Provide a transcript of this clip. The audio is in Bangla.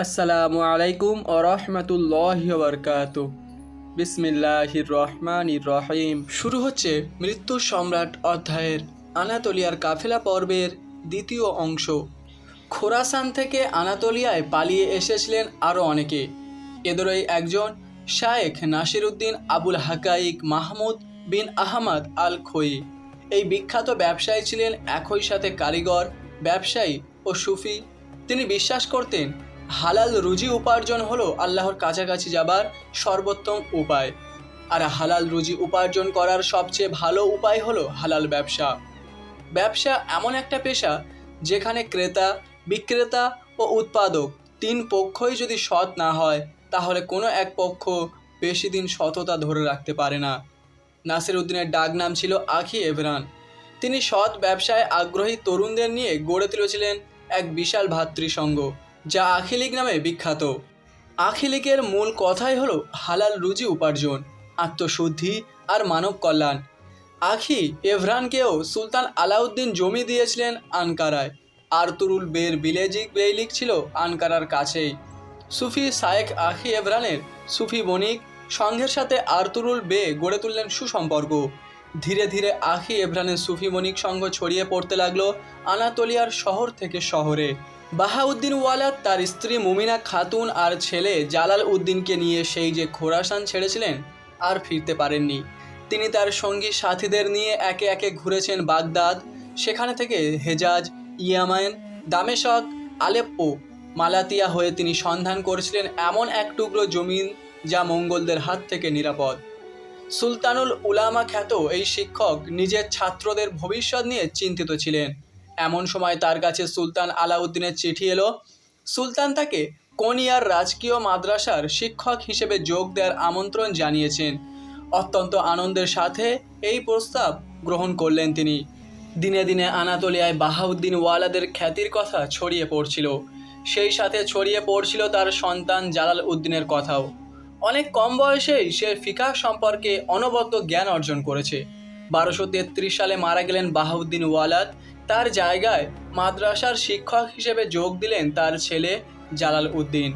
আসসালামু আলাইকুম ও রহমতুল্লাহি ওয়া বারাকাতুহু। বিসমিল্লাহির রহমানির রহিম। শুরু হচ্ছে মৃত্যু সম্রাট অধ্যায়ের আনাতোলিয়ার কাফেলা পর্বের দ্বিতীয় অংশ। খোরাসান থেকে আনাতোলিয়ায় পালিয়ে এসেছিলেন আরও অনেকে। এদেরই একজন শায়েখ নাসিরউদ্দিন আবুল হাকাইক মাহমুদ বিন আহমদ আল খোয়ি। এই বিখ্যাত ব্যবসায়ী ছিলেন একই সাথে কারিগর, ব্যবসায়ী ও সুফি। তিনি বিশ্বাস করতেন হালাল রুজি উপার্জন হলো আল্লাহর কাছাকাছি যাবার সর্বোত্তম উপায়, আর হালাল রুজি উপার্জন করার সবচেয়ে ভালো উপায় হলো হালাল ব্যবসা। ব্যবসা এমন একটা পেশা যেখানে ক্রেতা, বিক্রেতা ও উৎপাদক তিন পক্ষই যদি সৎ না হয় তাহলে কোনো এক পক্ষ বেশি দিন সততা ধরে রাখতে পারে না। নাসিরউদ্দিনের ডাকনাম ছিল আখি এভরান। তিনি সৎ ব্যবসায় আগ্রহী তরুণদের নিয়ে গড়ে তুলেছিলেন এক বিশাল ভ্রাতৃসংঘ, যা আখি লীগ নামে বিখ্যাত। আখি লীগের মূল কথাই হলো হালাল রুজি উপার্জন, আত্মশুদ্ধি আর মানব কল্যাণ। আখি এভরানকেও সুলতান আলাউদ্দিন জমি দিয়েছিলেন আনকারায়। আর্তুরুল বের বিলেজিক বেইলিক ছিল আনকারার কাছেই। সুফি শায়েখ আখি এভরানের সুফি বণিক সংঘের সাথে আর্তুরুল বে গড়ে তুললেন সুসম্পর্ক। ধীরে ধীরে আখি এভরানের সুফি বণিক সংঘ ছড়িয়ে পড়তে লাগলো আনাতোলিয়ার শহর থেকে শহরে। বাহাউদ্দিন ওয়ালাদ তার স্ত্রী মুমিনা খাতুন আর ছেলে জালাল উদ্দিনকে নিয়ে সেই যে খোরাসান ছেড়েছিলেন আর ফিরতে পারেননি। তিনি তার সঙ্গী সাথীদের নিয়ে একে একে ঘুরেছেন বাগদাদ, সেখানে থেকে হেজাজ, ইয়ামান, দামেশক, আলেপ্পো, মালাতিয়া হয়ে তিনি সন্ধান করেছিলেন এমন এক টুকরো জমিন যা মঙ্গলদের হাত থেকে নিরাপদ। সুলতানুল উলামা খ্যাত এই শিক্ষক নিজের ছাত্রদের ভবিষ্যৎ নিয়ে চিন্তিত ছিলেন। এমন সময় তার কাছে সুলতান আলাউদ্দিনের চিঠি এলো। সুলতান তাকে কোনিয়ার রাজকীয় মাদ্রাসার শিক্ষক হিসেবে যোগ দেওয়ার আমন্ত্রণ জানিয়েছেন। অত্যন্ত আনন্দের সাথে এই প্রস্তাব গ্রহণ করলেন তিনি। দিনে দিনে আনাতোলিয়ায় বাহাউদ্দিন ওয়ালাদের খ্যাতির কথা ছড়িয়ে পড়ছিল। সেই সাথে ছড়িয়ে পড়ছিল তার সন্তান জালাল উদ্দিনের কথাও। অনেক কম বয়সেই সে ফিকাহ সম্পর্কে অনবদ্য জ্ঞান অর্জন করেছে। 1233 সালে মারা গেলেন বাহাউদ্দিন ওয়ালাদ। তার জায়গায় মাদ্রাসার শিক্ষক হিসেবে যোগ দিলেন তার ছেলে জালাল উদ্দিন।